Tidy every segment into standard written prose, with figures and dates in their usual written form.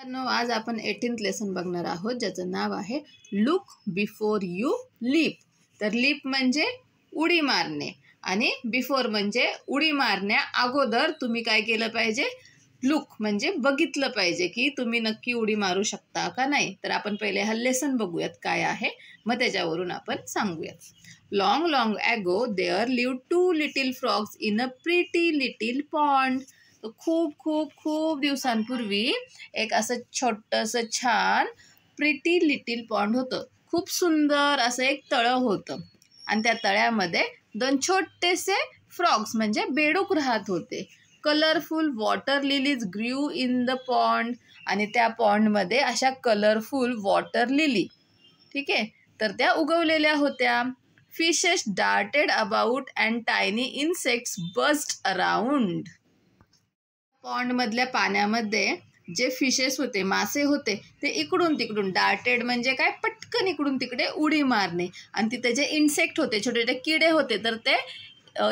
आज आपण 18th lesson बघणार आहोत, ज्याचं नाव आहे लुक बिफोर यू लीप. तर लीप म्हणजे उडी मारणे आणि बिफोर म्हणजे उडी मारण्या अगोदर तुम्ही काय केलं पाहिजे, लुक म्हणजे बघितलं पाहिजे की तुम्ही नक्की उडी मारू शकता का नाही. तर आपण पहिले हा लेसन बघूयात काय आहे, मग त्याच्यावरून आपण सांगूयात. Long long ago there lived 2 little frogs in a pretty little pond. खूप खूप खूप दिवसांपूर्वी एक असं छोटंसं छान प्रिटी लिटिल पॉन्ड होतं. खूप सुंदर असं एक तळं होतं आणि त्या तळ्यामध्ये 2 छोटेसे फ्रॉग्स म्हणजे बेडूक राहत होते. Colourful water lilies grew in the pond. आणि त्या पॉन्डमध्ये अशा कलरफुल वॉटर लिली, ठीक आहे, तर त्या उगवलेल्या होत्या. Fishes darted about and tiny insects buzzed around. पॉन्डमधल्या पाण्यामध्ये जे फिशेस होते, मासे होते, ते इकडून तिकडून, डार्टेड म्हणजे काय, पटकन इकडून तिकडे उडी मारणे. आणि तिथे जे इन्सेक्ट होते, छोटे छोटे किडे होते, तर ते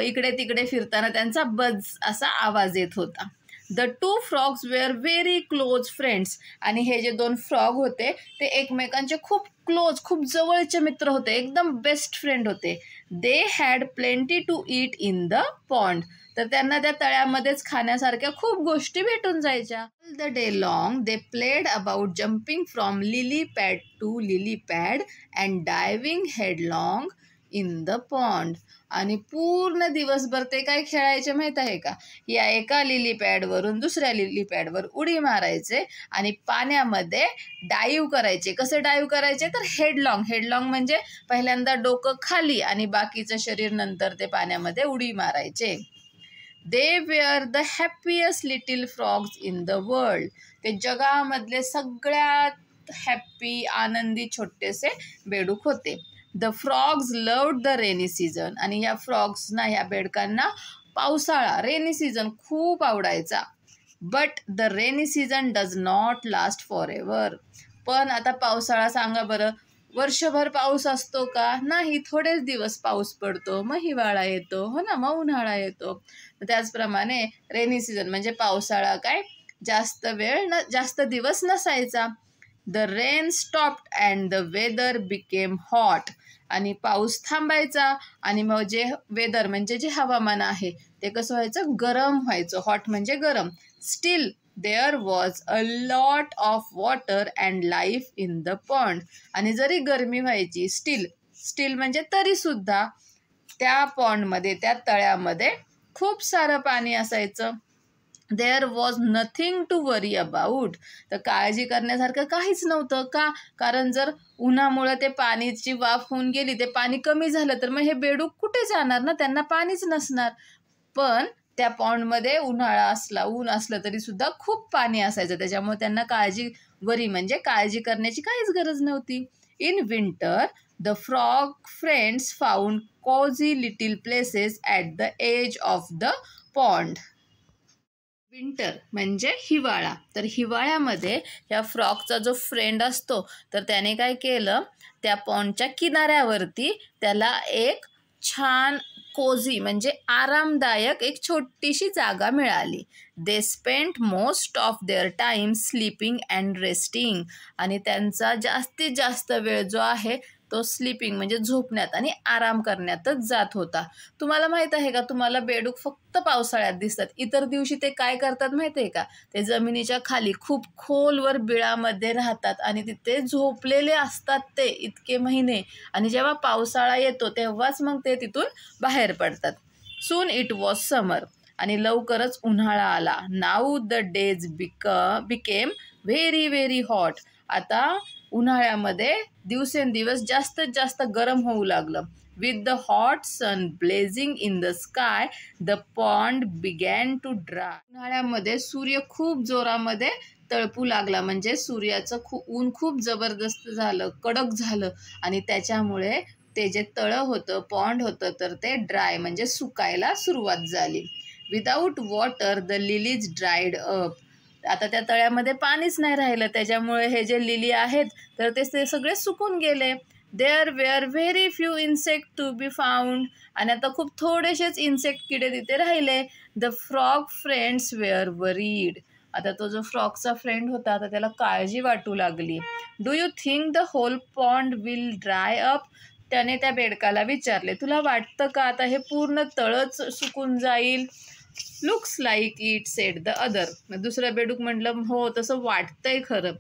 इकडे तिकडे फिरताना त्यांचा बज असा आवाज येत होता. The 2 frogs were very close friends. आणि हे जे 2 फ्रॉग होते ते एकमेकांचे खूप क्लोज, खूप जवळचे मित्र होते, एकदम बेस्ट फ्रेंड होते. They had plenty to eat in the pond. तर त्यांना त्या तळ्यामध्येच खाण्यासारख्या खूप गोष्टी भेटून जायच्या. All the day long they played about jumping from lily pad to lily pad and diving headlong in the pond. आणि पूर्ण दिवसभर ते काय खेळायचे माहीत आहे का, या एका लिली पॅडवरून दुसऱ्या लिली पॅडवर उडी मारायचे आणि पाण्यामध्ये डाईव्ह करायचे. कसे डाईव्ह करायचे, तर हेडलॉंग. हेडलॉंग म्हणजे पहिल्यांदा डोकं खाली आणि बाकीचं शरीर नंतर ते पाण्यामध्ये उडी मारायचे. They were the happiest little frogs in the world. ते जगामधले सगळ्यात हॅप्पी, आनंदी छोटेसे बेडूक होते. The frogs loved the rainy season. आणि ह्या फ्रॉग्सना, ह्या बेडकांना पावसाळा, रेनी सीझन खूप आवडायचा. But the rainy season does not last for ever. पण आता पावसाळा सांगा बरं, वर्षभर पाऊस असतो का? नाही, थोडेच दिवस पाऊस पडतो, मग हिवाळा येतो, हो ना, मग उन्हाळा येतो. त्याचप्रमाणे रेनी सीझन म्हणजे पावसाळा काय जास्त वेळ जास्त दिवस नसायचा. The rain stopped and the weather became hot. आणि पाऊस थांबायचा आणि मग जे वेदर म्हणजे जे हवामान आहे ते कसं व्हायचं, गरम व्हायचं. हॉट म्हणजे गरम. Still there was a lot of water and life in the pond. आणि जरी गरमी व्हायची, स्टील म्हणजे तरीसुद्धा त्या पॉन्डमध्ये, त्या तळ्यामध्ये खूप सारं पाणी असायचं. There was nothing to worry about. तर काळजी करण्यासारखं काहीच नव्हतं. का? कारण जर उन्हामुळे ते पाणीची वाफ होऊन गेली, ते पाणी कमी झालं, तर मग हे बेडूक कुठे जाणार ना, त्यांना पाणीच नसणार. पण त्या पॉन्डमध्ये उन्हाळा असला, ऊन असलं तरी सुद्धा खूप पाणी असायचं, त्याच्यामुळे त्यांना वरी म्हणजे काळजी करण्याची काहीच गरज नव्हती. In winter the frog friends found cosy little places at the edge of the pond. Winter म्हणजे हिवाळा. तर हिवाळ्यामध्ये ह्या फ्रॉगचा जो फ्रेंड असतो, तर त्याने काय केलं, त्या पॉन्डच्या किनाऱ्यावरती त्याला एक छान कोझी म्हणजे आरामदायक एक छोटीशी जागा मिळाली. They spent most of their time sleeping and resting. आणि त्यांचा जास्तीत जास्त वेळ जो आहे तो स्लीपिंग म्हणजे झोपण्यात आणि आराम करण्यातच जात होता. तुम्हाला माहीत आहे का, तुम्हाला बेडूक फक्त पावसाळ्यात दिसतात. इतर दिवशी ते काय करतात माहीत आहे का, ते जमिनीच्या खाली खूप खोलवर बिळामध्ये राहतात आणि तिथे झोपलेले असतात ते इतके महिने. आणि जेव्हा पावसाळा येतो तेव्हाच मग ते तिथून बाहेर पडतात. Soon it was summer. आणि लवकरच उन्हाळा आला. Now the days became very very hot. आता उन्हाळ्यामध्ये दिवसेंदिवस जास्तीत जास्त गरम होऊ लागलं. With the hot sun blazing in the sky the pond began to dry. उन्हाळ्यामध्ये सूर्य खूप जोरामध्ये तळपू लागला, म्हणजे सूर्याचं ऊन खूप जबरदस्त झालं, कडक झालं. आणि त्याच्यामुळे ते जे तळं होतं, पॉन्ड होतं, तर ते ड्राय म्हणजे सुकायला सुरुवात झाली. Without water the lilies dried up. आता त्या तळ्यामध्ये पाणीच नाही राहिलं, त्याच्यामुळे हे जे लिली आहेत तर ते सगळे सुकून गेले. There were very few insect to be found. आणि आता खूप थोडेसेच इन्सेक्ट किडे तिथे राहिले. The frog friends were worried. आता तो जो फ्रॉगचा फ्रेंड होता आता त्याला काळजी वाटू लागली. Do you think the whole pond will dry up? त्याने त्या बेडकाला विचारले, तुला वाटतं का आता हे पूर्ण तळच सुकून जाईल? Looks like it, said the other. दुसरं बेडूक म्हटलं, हो तसं वाटतंय खरं.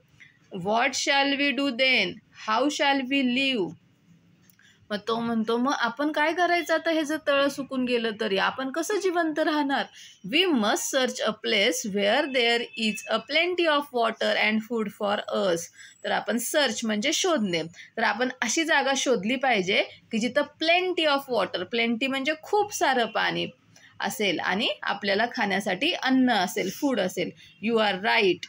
What shall we do then? How shall we live? मग तो म्हणतो, मग आपण काय करायचं आता हे जर तळ सुकून गेलं तरी? आपण कसं जिवंत राहणार? We must search a place where there is a plenty of water and food for us. तर आपण सर्च म्हणजे शोधणे. तर आपण अशी जागा शोधली पाहिजे की जिथं प्लेंटी ऑफ वॉटर, प्लेंटी म्हणजे खूप सारं पाणी असेल आणि आपल्याला खाण्यासाठी अन्न असेल, फूड असेल. You are right.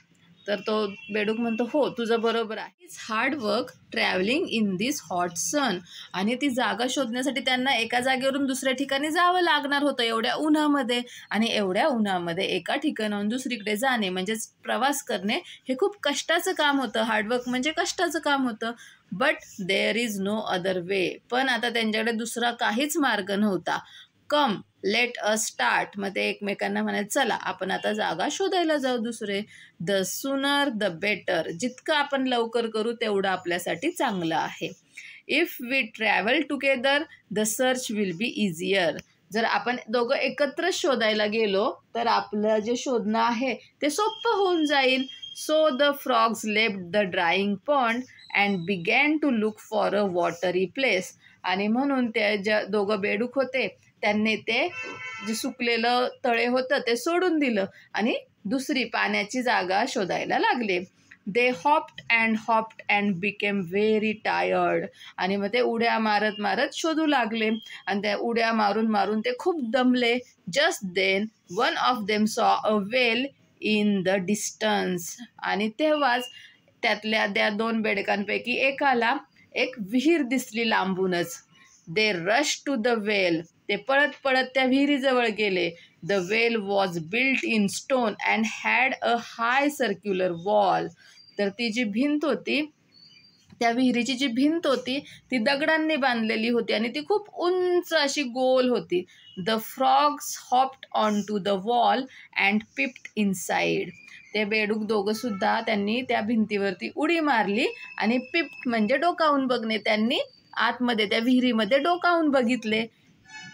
तर तो बेडूक म्हणतो, हो तुझं बरोबर आहे. It's hard work travelling in this hot sun. आणि ती जागा शोधण्यासाठी त्यांना एका जागेवरून दुसऱ्या ठिकाणी जावं लागणार होतं एवढ्या उन्हामध्ये. आणि एवढ्या उन्हामध्ये एका ठिकाणाहून दुसरीकडे जाणे म्हणजेच प्रवास करणे हे खूप कष्टाचं काम होतं. हार्डवर्क म्हणजे कष्टाचं काम होतं. But there is no other way. पण आता त्यांच्याकडे दुसरा काहीच मार्ग नव्हता. Come let us start. मग ते एकमेकांना म्हणाले, चला आपण आता जागा शोधायला जाऊ दुसरे. The sooner the better. जितकं आपण लवकर करू तेवढं आपल्यासाठी चांगलं आहे. If we travel together the search will be easier. जर आपण दोघं एकत्र शोधायला गेलो तर आपलं जे शोधणं आहे ते सोपं होऊन जाईल. So the frogs left the drying pond and began to look for a watery place. आणि म्हणून ते ज्या दोघं बेडूक होते त्यांनी ते जे सुकलेलं तळे होतं ते सोडून दिलं आणि दुसरी पाण्याची जागा शोधायला लागले. They hopped and became very tired. आणि मग ते उड्या मारत मारत शोधू लागले आणि त्या उड्या मारून मारून ते खूप दमले. Just then one of them saw a well in the distance. आणि तेव्हाच त्यातल्या त्या दोन बेडकांपैकी एकाला एक विहीर दिसली लांबूनच. दे रश टू द वेल. ते पळत पळत त्या विहिरीजवळ गेले. The well was built in stone and had a high circular wall. तर ती जी भिंत होती, त्या विहिरीची जी भिंत होती ती दगडांनी बांधलेली होती आणि ती खूप उंच अशी गोल होती. The frogs hopped on to the wall and peeped inside. ते बेडूक दोघं सुद्धा त्यांनी त्या भिंतीवरती उडी मारली आणि पिप्ड म्हणजे डोकावून बघणे. त्यांनी आतमध्ये त्या विहिरीमध्ये डोकावून बघितले.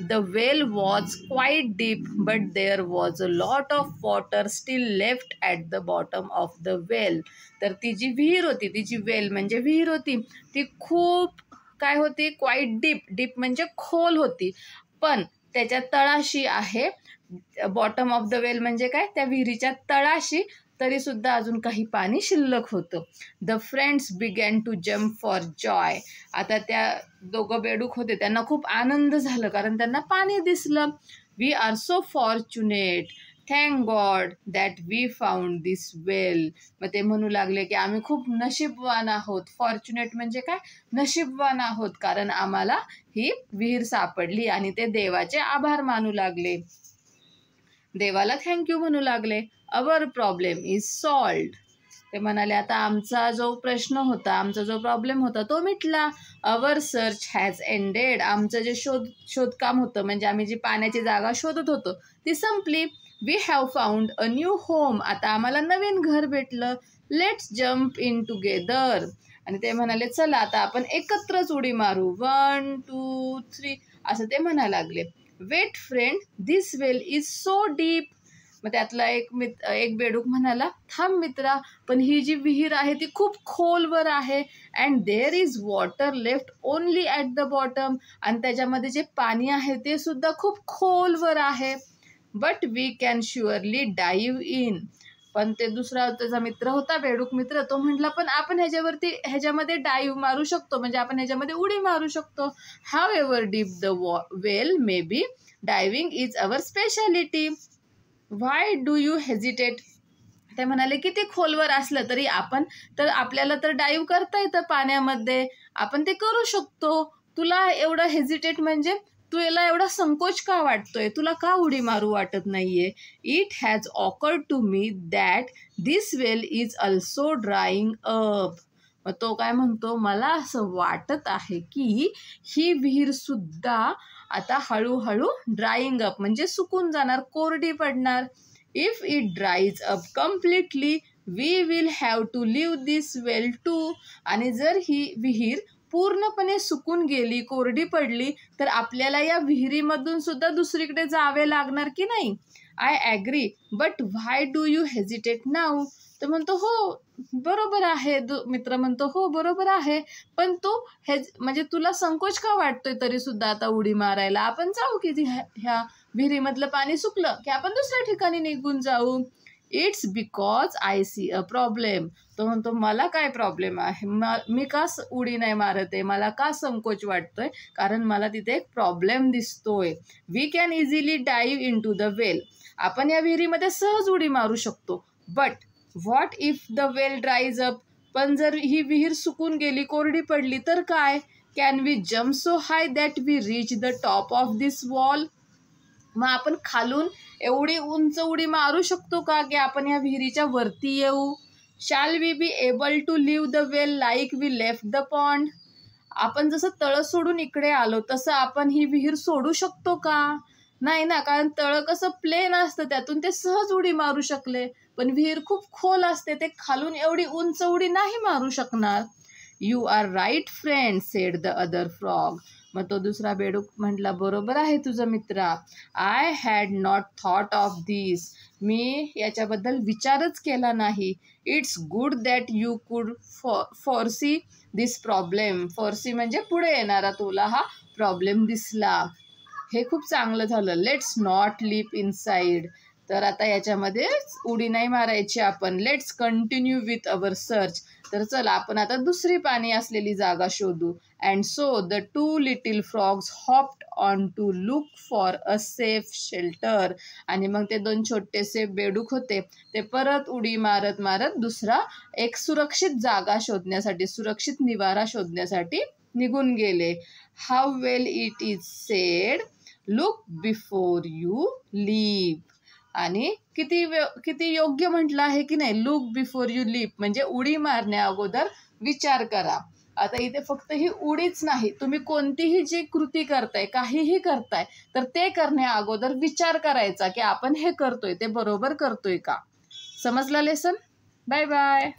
The well was quite deep but there was a lot of water still left at the bottom of the well. तर ती जी विहीर होती, ती जी वेल म्हणजे विहीर होती, ती खूप काय होती, क्वाईट डीप. डीप म्हणजे खोल होती, पण त्याच्या तळाशी आहे. बॉटम ऑफ द वेल म्हणजे काय, त्या विहिरीच्या तळाशी तरीसुद्धा अजून काही पाणी शिल्लक होतं. The friends began to jump for joy. आता त्या दोघं बेडूक होते त्यांना खूप आनंद झाला कारण त्यांना पाणी दिसलं. We are so fortunate, thank God that we found this well. मग ते म्हणू लागले की आम्ही खूप नशीबवान आहोत. फॉर्च्युनेट म्हणजे काय, नशीबवान आहोत कारण आम्हाला ही विहीर सापडली. आणि ते देवाचे आभार मानू लागले, देवाला थँक्यू म्हणू लागले. Our problem is solved. ते म्हणाले आता आमचा जो प्रश्न होता, आमचा जो प्रॉब्लेम होता तो मिटला. Our search has ended. आमचं जे शोधकाम होतं म्हणजे आम्ही जी पाण्याची जागा शोधत होतो ती संपली. We have found a new home. आता आम्हाला नवीन घर भेटलं. Let's jump in together. आणि ते म्हणाले चला आता आपण एकत्रच उडी मारू. 1 2 3 असं ते म्हणायला लागले. Wait friend, this well is so deep. मग त्यातला एक बेडूक म्हणाला, थांब मित्रा, पण ही जी विहीर आहे ती खूप खोलवर आहे. And there is water left only at the bottom. आणि त्याच्यामध्ये जे पाणी आहे ते सुद्धा खूप खोलवर आहे. But we can surely dive in. पण ते दुसरा त्याचा मित्र होता, बेडूक मित्र, तो म्हटला पण आपण ह्याच्यामध्ये डाईव्ह मारू शकतो, म्हणजे आपण ह्याच्यामध्ये उडी मारू शकतो. However deep the well may be, diving is our speciality. Why do you hesitate. ते म्हणाले किती खोलवर असलं तरी आपल्याला तर डाईव्ह करता येतं पाण्यामध्ये, आपण ते करू शकतो. तुला एवढं हेजिटेट म्हणजे तुला एवढा संकोच का वाटतोय, तुला का उडी मारू वाटत नाहीये. It has awkward to me that this well is also drying up. मग तो काय म्हणतो, मला असं वाटत आहे की ही विहीर सुद्धा आता हळूहळू ड्राईंग अप म्हणजे सुकून जाणार, कोरडी पडणार. If it dries up completely we will have to leave this well too. आणि जर ही विहीर पूर्णपणे सुकून गेली, कोरडी पडली, तर आपल्याला या विहिरीमधून सुद्धा दुसरीकडे जावे लागणार की नाही. I agree, but why do you hesitate now. तर म्हणतो हो बरोबर आहे. मित्र म्हणतो हो बरोबर आहे, पण तू म्हणजे तुला संकोच का वाटतोय तरी सुद्धा आता उडी मारायला. आपण जाऊ की ह्या विहिरीमधलं पाणी सुकलं की आपण दुसऱ्या ठिकाणी निघून जाऊ. It's because I see a problem. तो म्हणतो मला काय प्रॉब्लेम आहे, मी का उडी नाही मारत आहे, मला का संकोच वाटतोय, कारण मला तिथे एक प्रॉब्लेम दिसतोय. We can easily dive into the well. आपण या विहिरीमध्ये सहज उडी मारू शकतो. But what if the well dries up. पण जर ही विहीर सुकून गेली, कोरडी पडली तर काय. Can we jump so high that we reach the top of this wall. मग आपण खालून एवढी उंच उडी मारू शकतो का की आपण या विहिरीच्या वरती येऊ. Shall we be able to leave the well like we left the pond. आपण जसं तळं सोडून इकडे आलो तसं आपण ही विहीर सोडू शकतो का. नाही ना, कारण तळं कसं प्लेन असतं, त्यातून ते सहज उडी मारू शकले, पण विहीर खूप खोल असते, ते खालून एवढी उंच उडी नाही मारू शकणार. You are right friend said the other frog. मग तो दुसरा बेडूक म्हटला बरोबर आहे तुझं मित्रा. I had not thought of this. मी याच्याबद्दल विचारच केला नाही. इट्स गुड दॅट यू कुड फॉरसी दिस प्रॉब्लेम. फॉरसी म्हणजे पुढे येणारा तुला हा प्रॉब्लेम दिसला, हे खूप चांगलं झालं. Let's not leap inside. तर आता याच्यामध्ये उडी नाही मारायची आपण. Let's continue with our search. तर चला आपण आता दुसरी पाणी असलेली जागा शोधू. And so the two little frogs hopped on to look for a safe shelter. आणि मग ते दोन छोटेसे बेडूक होते, ते परत उडी मारत मारत दुसरा एक सुरक्षित जागा शोधण्यासाठी, सुरक्षित निवारा शोधण्यासाठी निघून गेले. How well it is said, look before you leap. आणि किती योग्य म्हटलं आहे की नाही, लुक बिफोर यू लीप म्हणजे उडी मारण्या अगोदर विचार करा. आता इथे फक्त ही उडीच नाही, तुम्ही कोणतीही जी कृती करताय, काहीही करताय, तर ते करण्या अगोदर विचार करायचा की आपण हे करतोय ते बरोबर करतोय का. समजला लेसन. Bye bye.